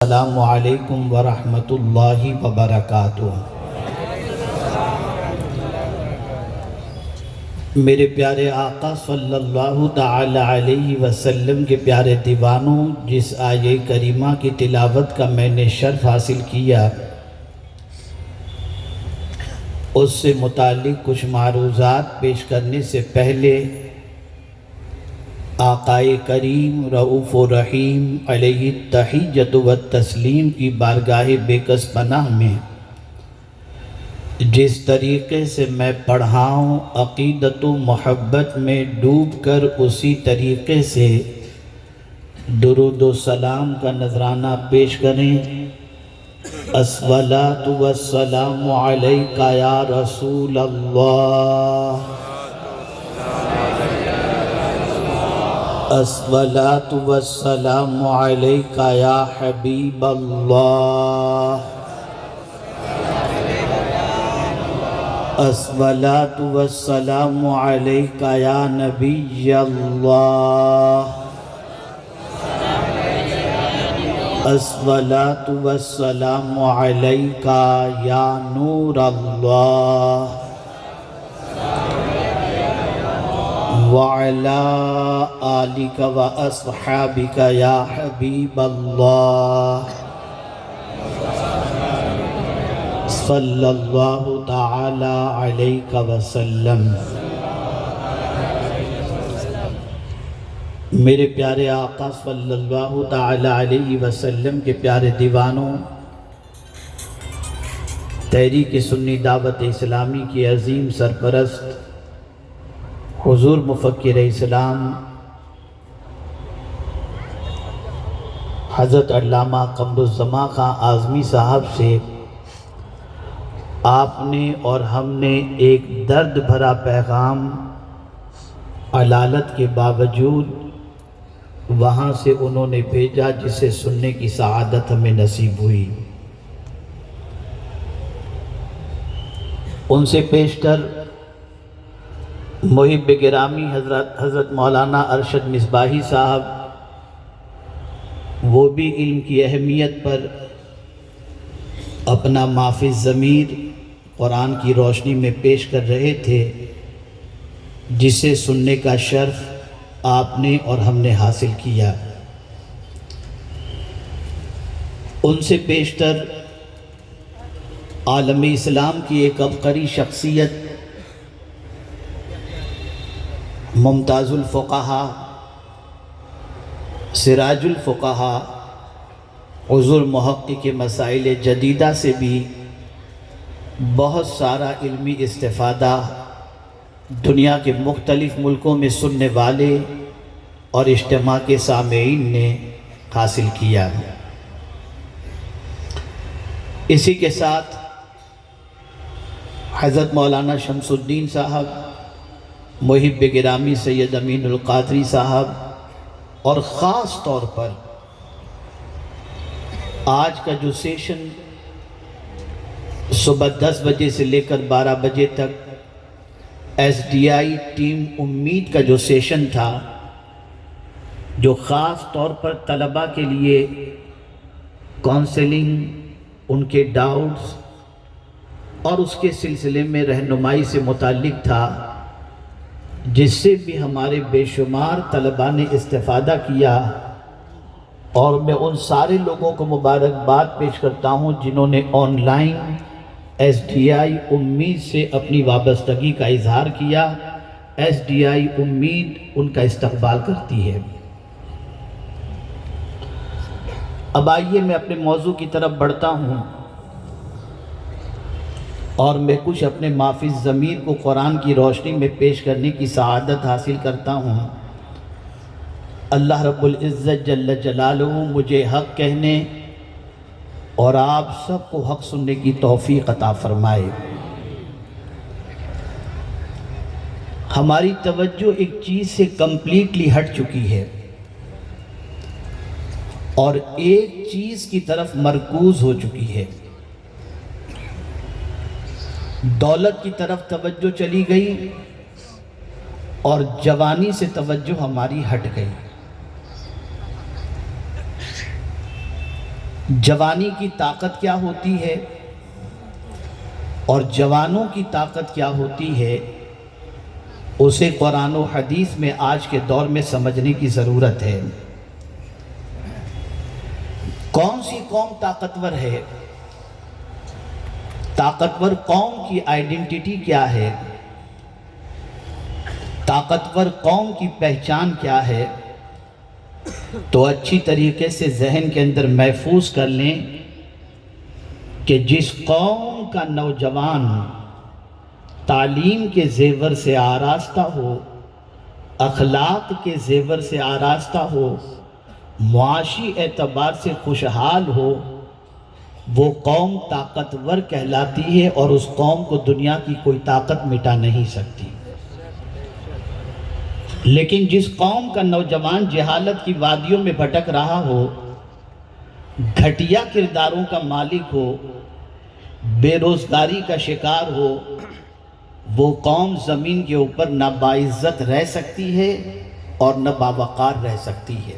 السلام علیکم ورحمۃ اللہ وبرکاتہ۔ میرے پیارے آقا صلی اللہ تعالی علیہ وسلم کے پیارے دیوانوں، جس آیہ کریمہ کی تلاوت کا میں نے شرف حاصل کیا، اس سے متعلق کچھ معروضات پیش کرنے سے پہلے آقائے کریم رؤوف و رحیم علیہ التحیۃ والتسلیم کی بارگاہ بے کس پناہ میں جس طریقے سے میں پڑھا ہوں، عقیدت و محبت میں ڈوب کر اسی طریقے سے درود و سلام کا نذرانہ پیش کریں۔ الصلاۃ والسلام علیک یا رسول اللہ، الصلاۃ والسلام علیک یا حبیب اللہ، الصلاۃ والسلام علیک یا نبی اللہ، الصلاۃ والسلام علیک یا نور اللہ، وعلی آلک و اصحابک یا حبیب اللہ، صلی اللہ تعالی علیہ وسلم۔ میرے پیارے آقا صلی اللہ تعالی علیہ وسلم کے پیارے دیوانوں، تحریک سنی دعوت اسلامی کی عظیم سرپرست حضور مفکر اسلام حضرت علامہ قمرالزمان خان اعظمی صاحب سے آپ نے اور ہم نے ایک درد بھرا پیغام علالت کے باوجود وہاں سے انہوں نے بھیجا، جسے سننے کی سعادت ہمیں نصیب ہوئی۔ ان سے پیشتر محب گرامی حضرت مولانا ارشد مصباحی صاحب، وہ بھی علم کی اہمیت پر اپنا مافی الضمیر قرآن کی روشنی میں پیش کر رہے تھے، جسے سننے کا شرف آپ نے اور ہم نے حاصل کیا۔ ان سے پیشتر عالم اسلام کی ایک عبقری شخصیت، ممتاز الفقہا، سراج الفقہا، حضور محقق کے مسائل جدیدہ سے بھی بہت سارا علمی استفادہ دنیا کے مختلف ملکوں میں سننے والے اور اجتماع کے سامعین نے حاصل کیا۔ اسی کے ساتھ حضرت مولانا شمس الدین صاحب، محب گرامی سید امین القادری صاحب، اور خاص طور پر آج کا جو سیشن صبح 10 بجے سے لے کر 12 بجے تک ایس ڈی آئی ٹیم امید کا جو سیشن تھا، جو خاص طور پر طلباء کے لیے کونسلنگ، ان کے ڈاؤٹس اور اس کے سلسلے میں رہنمائی سے متعلق تھا، جس سے بھی ہمارے بے شمار طلباء نے استفادہ کیا، اور میں ان سارے لوگوں کو مبارکباد پیش کرتا ہوں جنہوں نے on line S D I امید سے اپنی وابستگی کا اظہار کیا۔ ایس ڈی آئی امید ان کا استقبال کرتی ہے۔ اب آئیے میں اپنے موضوع کی طرف بڑھتا ہوں، اور میں کچھ اپنے مافی الضمیر کو قرآن کی روشنی میں پیش کرنے کی سعادت حاصل کرتا ہوں۔ اللہ رب العزت جل جلالہ مجھے حق کہنے اور آپ سب کو حق سننے کی توفیق عطا فرمائے۔ ہماری توجہ ایک چیز سے کمپلیٹلی ہٹ چکی ہے اور ایک چیز کی طرف مرکوز ہو چکی ہے۔ دولت کی طرف توجہ چلی گئی اور جوانی سے توجہ ہماری ہٹ گئی۔ جوانی کی طاقت کیا ہوتی ہے اور جوانوں کی طاقت کیا ہوتی ہے، اسے قرآن و حدیث میں آج کے دور میں سمجھنے کی ضرورت ہے۔ کون سی قوم طاقتور ہے؟ طاقتور قوم کی آئیڈینٹی کیا ہے؟ طاقتور قوم کی پہچان کیا ہے؟ تو اچھی طریقے سے ذہن کے اندر محفوظ کر لیں کہ جس قوم کا نوجوان تعلیم کے زیور سے آراستہ ہو، اخلاق کے زیور سے آراستہ ہو، معاشی اعتبار سے خوشحال ہو، وہ قوم طاقتور کہلاتی ہے اور اس قوم کو دنیا کی کوئی طاقت مٹا نہیں سکتی۔ لیکن جس قوم کا نوجوان جہالت کی وادیوں میں بھٹک رہا ہو، گھٹیا کرداروں کا مالک ہو، بے روزگاری کا شکار ہو، وہ قوم زمین کے اوپر نہ باعزت رہ سکتی ہے اور نہ باوقار رہ سکتی ہے۔